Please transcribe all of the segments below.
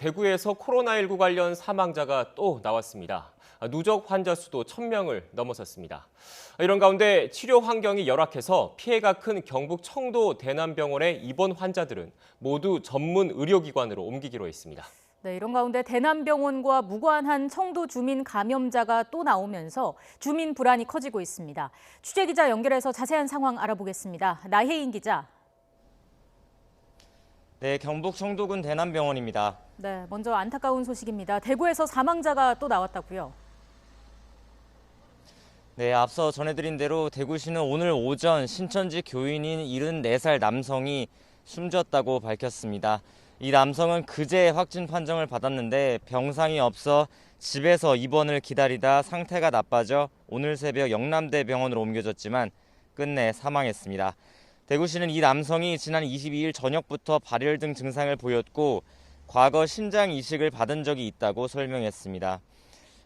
대구에서 코로나19 관련 사망자가 또 나왔습니다. 누적 환자 수도 1,000명을 넘어섰습니다. 이런 가운데 치료 환경이 열악해서 피해가 큰 경북 청도 대남병원의 입원 환자들은 모두 전문 의료기관으로 옮기기로 했습니다. 네, 이런 가운데 대남병원과 무관한 청도 주민 감염자가 또 나오면서 주민 불안이 커지고 있습니다. 취재기자 연결해서 자세한 상황 알아보겠습니다. 나혜인 기자. 네, 경북 청도군 대남병원입니다. 네, 먼저 안타까운 소식입니다. 대구에서 사망자가 또 나왔다고요? 네, 앞서 전해드린 대로 대구시는 오늘 오전 신천지 교인인 74살 남성이 숨졌다고 밝혔습니다. 이 남성은 그제 확진 판정을 받았는데 병상이 없어 집에서 입원을 기다리다 상태가 나빠져 오늘 새벽 영남대병원으로 옮겨졌지만 끝내 사망했습니다. 대구시는 이 남성이 지난 22일 저녁부터 발열 등 증상을 보였고 과거 신장 이식을 받은 적이 있다고 설명했습니다.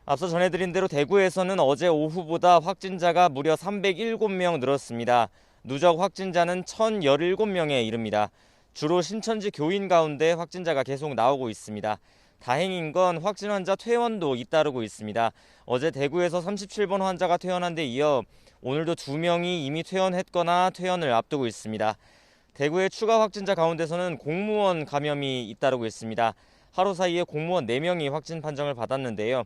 앞서 전해드린 대로 대구에서는 어제 오후보다 확진자가 무려 307명 늘었습니다. 누적 확진자는 1,017명에 이릅니다. 주로 신천지 교인 가운데 확진자가 계속 나오고 있습니다. 다행인 건 확진 환자 퇴원도 잇따르고 있습니다. 어제 대구에서 37번 환자가 퇴원한 데 이어 오늘도 2명이 이미 퇴원했거나 퇴원을 앞두고 있습니다. 대구의 추가 확진자 가운데서는 공무원 감염이 잇따르고 있습니다. 하루 사이에 공무원 4명이 확진 판정을 받았는데요.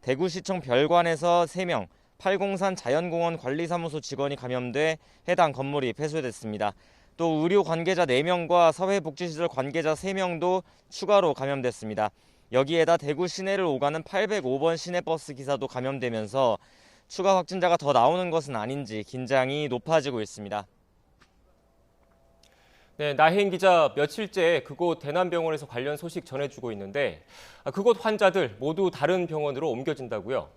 대구시청 별관에서 3명, 팔공산 자연공원 관리사무소 직원이 감염돼 해당 건물이 폐쇄됐습니다. 또 의료 관계자 4명과 사회복지시설 관계자 3명도 추가로 감염됐습니다. 여기에다 대구 시내를 오가는 805번 시내버스 기사도 감염되면서 추가 확진자가 더 나오는 것은 아닌지 긴장이 높아지고 있습니다. 네, 나혜인 기자, 며칠째 그곳 대남병원에서 관련 소식 전해주고 있는데 그곳 환자들 모두 다른 병원으로 옮겨진다고요?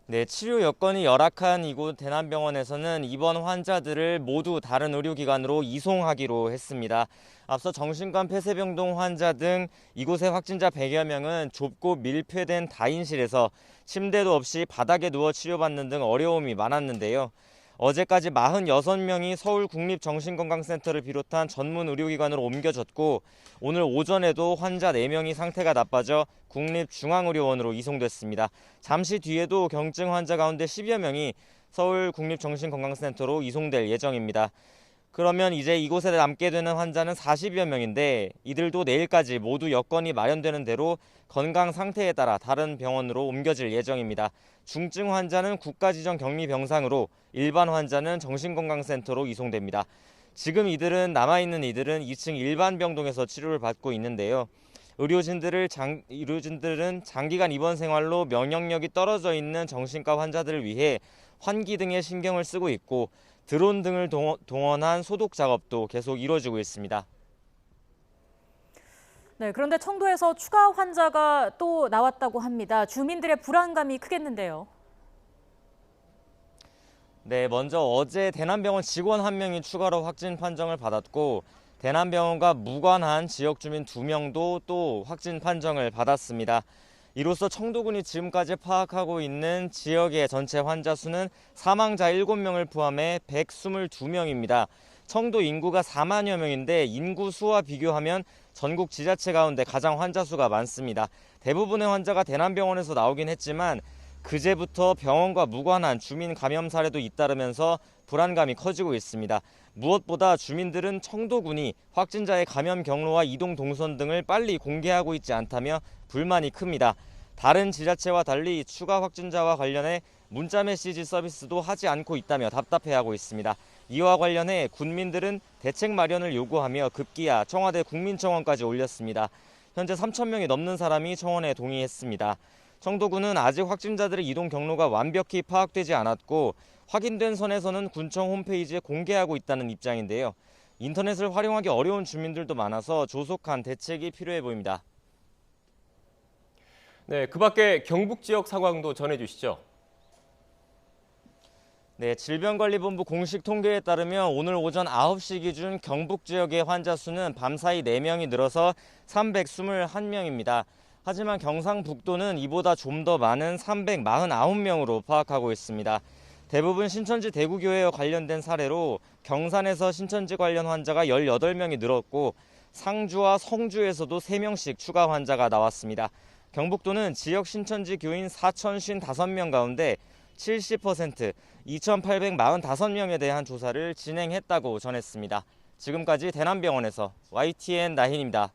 네, 치료 여건이 열악한 이곳 대남병원에서는 입원 환자들을 모두 다른 의료기관으로 이송하기로 했습니다. 앞서 정신과 폐쇄병동 환자 등 이곳의 확진자 100여 명은 좁고 밀폐된 다인실에서 침대도 없이 바닥에 누워 치료받는 등 어려움이 많았는데요. 어제까지 46명이 서울국립정신건강센터를 비롯한 전문 의료기관으로 옮겨졌고 오늘 오전에도 환자 4명이 상태가 나빠져 국립중앙의료원으로 이송됐습니다. 잠시 뒤에도 경증 환자 가운데 10여 명이 서울국립정신건강센터로 이송될 예정입니다. 그러면 이제 이곳에 남게 되는 환자는 40여 명인데 이들도 내일까지 모두 여건이 마련되는 대로 건강 상태에 따라 다른 병원으로 옮겨질 예정입니다. 중증 환자는 국가지정 격리병상으로 일반 환자는 정신건강센터로 이송됩니다. 지금 남아있는 이들은 2층 일반 병동에서 치료를 받고 있는데요. 의료진들은 장기간 입원 생활로 면역력이 떨어져 있는 정신과 환자들을 위해 환기 등에 신경을 쓰고 있고 드론 등을 동원한 소독 작업도 계속 이루어지고 있습니다. 네, 그런데 청도에서 추가 환자가 또 나왔다고 합니다. 주민들의 불안감이 크겠는데요. 네, 먼저 어제 대남병원 직원 1명이 추가로 확진 판정을 받았고 대남병원과 무관한 지역 주민 2명도 또 확진 판정을 받았습니다. 이로써 청도군이 지금까지 파악하고 있는 지역의 전체 환자 수는 사망자 7명을 포함해 122명입니다. 청도 인구가 4만여 명인데 인구 수와 비교하면 전국 지자체 가운데 가장 환자 수가 많습니다. 대부분의 환자가 대남병원에서 나오긴 했지만 그제부터 병원과 무관한 주민 감염 사례도 잇따르면서 불안감이 커지고 있습니다. 무엇보다 주민들은 청도군이 확진자의 감염 경로와 이동 동선 등을 빨리 공개하고 있지 않다며 불만이 큽니다. 다른 지자체와 달리 추가 확진자와 관련해 문자 메시지 서비스도 하지 않고 있다며 답답해하고 있습니다. 이와 관련해 군민들은 대책 마련을 요구하며 급기야 청와대 국민청원까지 올렸습니다. 현재 3,000명이 넘는 사람이 청원에 동의했습니다. 청도군은 아직 확진자들의 이동 경로가 완벽히 파악되지 않았고 확인된 선에서는 군청 홈페이지에 공개하고 있다는 입장인데요. 인터넷을 활용하기 어려운 주민들도 많아서 조속한 대책이 필요해 보입니다. 네, 그 밖에 경북 지역 상황도 전해주시죠. 네, 질병관리본부 공식 통계에 따르면 오늘 오전 9시 기준 경북 지역의 환자 수는 밤사이 4명이 늘어서 321명입니다. 하지만 경상북도는 이보다 좀 더 많은 349명으로 파악하고 있습니다. 대부분 신천지 대구교회와 관련된 사례로 경산에서 신천지 관련 환자가 18명이 늘었고 상주와 성주에서도 3명씩 추가 환자가 나왔습니다. 경북도는 지역 신천지 교인 4,055명 가운데 70% 2,845명에 대한 조사를 진행했다고 전했습니다. 지금까지 대남병원에서 YTN 나힌입니다.